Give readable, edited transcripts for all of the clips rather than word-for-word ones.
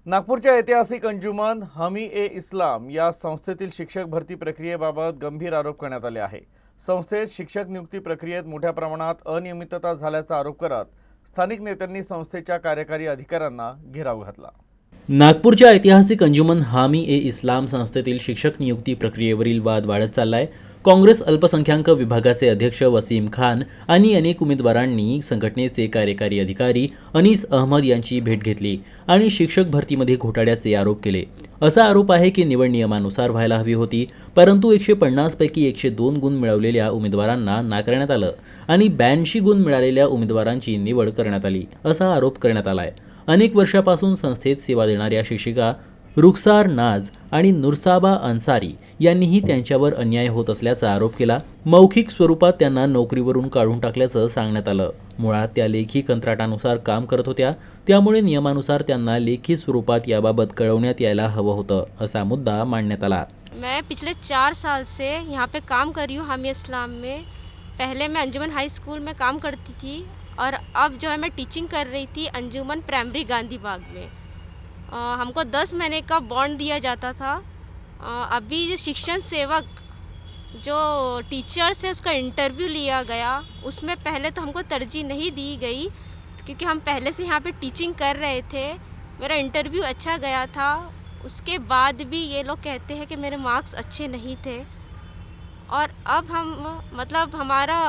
नागपूरच्या ऐतिहासिक अंजुमन हामी-ए-इस्लाम या संस्थेतील शिक्षक भरती प्रक्रियेबाबत गंभीर आरोप करण्यात आले आहे। संस्थेत शिक्षक नियुक्ती प्रक्रियेत मोठ्या प्रमाणात अनियमितता झाल्याचा आरोप करत स्थानिक नेत्यांनी संस्थेच्या कार्यकारी अधिकाऱ्यांना घेराव घातला। नागपूरच्या ऐतिहासिक अंजुमन हामी-ए-इस्लाम संस्थेतील शिक्षक नियुक्ती प्रक्रियेवरील वाद वाढत चाललाय। काँग्रेस अल्पसंख्याक विभागाचे अध्यक्ष वसीम खान आणि अनेक उमेदवारांनी संघटनेचे कार्यकारी अधिकारी अनीस अहमद यांची भेट घेतली आणि शिक्षक भरतीमध्ये घोटाळ्याचे आरोप केले। असा आरोप आहे की निवड नियमानुसार व्हायला हवी होती, परंतु 150 पैकी 102 गुण मिळवलेल्या उमेदवारांना नाकारण्यात आलं आणि 82 गुण मिळालेल्या उमेदवारांची निवड करण्यात आली, असा आरोप करण्यात आलाय। अनेक वर्षापासून संस्थेत सेवा देणाऱ्या शिक्षिका रुखसार नाज आणि नुरसाबा अन्सारी यांनीही त्यांच्यावर अन्याय होत असल्याचा आरोप केला। मौखिक स्वरूपात त्यांना नोकरीवरून काढून टाकल्याचं सांगण्यात आलं। मुळात त्या लेखी कंत्राटानुसार काम करत होत्या, त्यामुळे नियमानुसार त्यांना लेखी स्वरूपात याबाबत कळवण्यात यायला हवं होतं, असा मुद्दा मांडण्यात आला। मैं पिछले 4 साल से यहाँ पे काम कर रही हूँ हामी इस्लाम में। पहले मैं अंजुमन हाई स्कूल में काम करती थी और अब जो है मैं टीचिंग कर रही थी अंजुमन प्राइमरी गांधी बाग में। हमको 10 महीने का बॉन्ड दिया जाता था। अभी जो शिक्षण सेवक जो टीचर्स है उसका इंटरव्यू लिया गया, उसमें पहले तो हमको तरजीह नहीं दी गई क्योंकि हम पहले से यहाँ पे टीचिंग कर रहे थे। मेरा इंटरव्यू अच्छा गया था, उसके बाद भी ये लोग कहते हैं कि मेरे मार्क्स अच्छे नहीं थे। और अब हम मतलब हमारा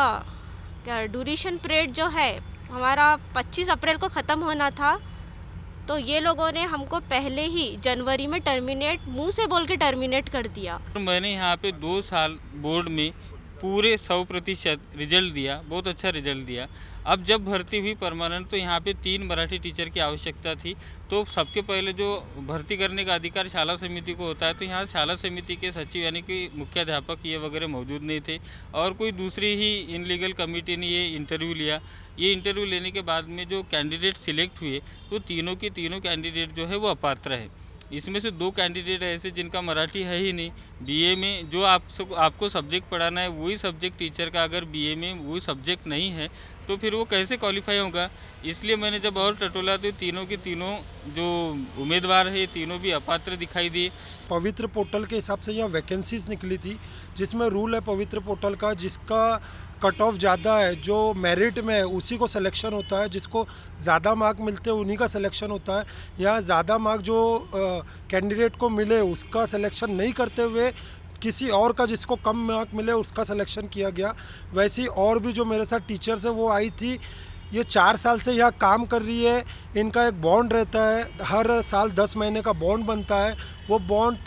ड्यूरेशन पीरियड जो है हमारा 25 अप्रैल को ख़त्म होना था, तो ये लोगों ने हमको पहले ही जनवरी में टर्मिनेट मुंह से बोल के टर्मिनेट कर दिया। मैंने यहाँ पे 2 साल बोर्ड में पूरे 100% रिजल्ट दिया, बहुत अच्छा रिजल्ट दिया। अब जब भर्ती हुई परमानेंट तो यहाँ पे 3 मराठी टीचर की आवश्यकता थी, तो सबके पहले जो भर्ती करने का अधिकार शाला समिति को होता है, तो यहाँ शाला समिति के सचिव यानी कि मुख्याध्यापक ये वगैरह मौजूद नहीं थे और कोई दूसरी ही इनलीगल कमेटी ने ये इंटरव्यू लिया। ये इंटरव्यू लेने के बाद में जो कैंडिडेट सिलेक्ट हुए तो तीनों के तीनों कैंडिडेट जो है वो अपात्र है। इसमें से 2 कैंडिडेट ऐसे जिनका मराठी है ही नहीं। बीए में जो आपको सब्जेक्ट पढ़ाना है वही सब्जेक्ट टीचर का अगर बीए में वही सब्जेक्ट नहीं है तो फिर वो कैसे क्वालिफाई होगा। इसलिए मैंने जब और टटोला तो तीनों के तीनों जो उम्मीदवार है तीनों भी अपात्र दिखाई दिए। पवित्र पोर्टल के हिसाब से यहाँ वैकेंसीज निकली थी, जिसमें रूल है पवित्र पोर्टल का, जिसका कट ऑफ ज़्यादा है, जो मेरिट में है उसी को सिलेक्शन होता है, जिसको ज़्यादा मार्क मिलते हैं उन्हीं का सिलेक्शन होता है। यहाँ ज़्यादा मार्क जो कैंडिडेट को मिले उसका सिलेक्शन नहीं करते हुए किसी और का जिसको कम मार्क मिले उसका सिलेक्शन किया गया। वैसे ही और भी जो मेरे साथ टीचर्स है वो आई थी, ये 4 साल से यहाँ काम कर रही है। इनका एक बॉन्ड रहता है, हर साल 10 महीने का बॉन्ड बनता है। वो बॉन्ड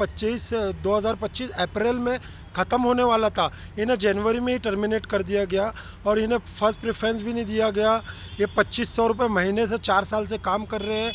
2025 अप्रैल में ख़त्म होने वाला था, इन्हें जनवरी में ही टर्मिनेट कर दिया गया और इन्हें फर्स्ट प्रेफरेंस भी नहीं दिया गया। ये 2500 रुपये महीने से 4 साल से काम कर रहे हैं।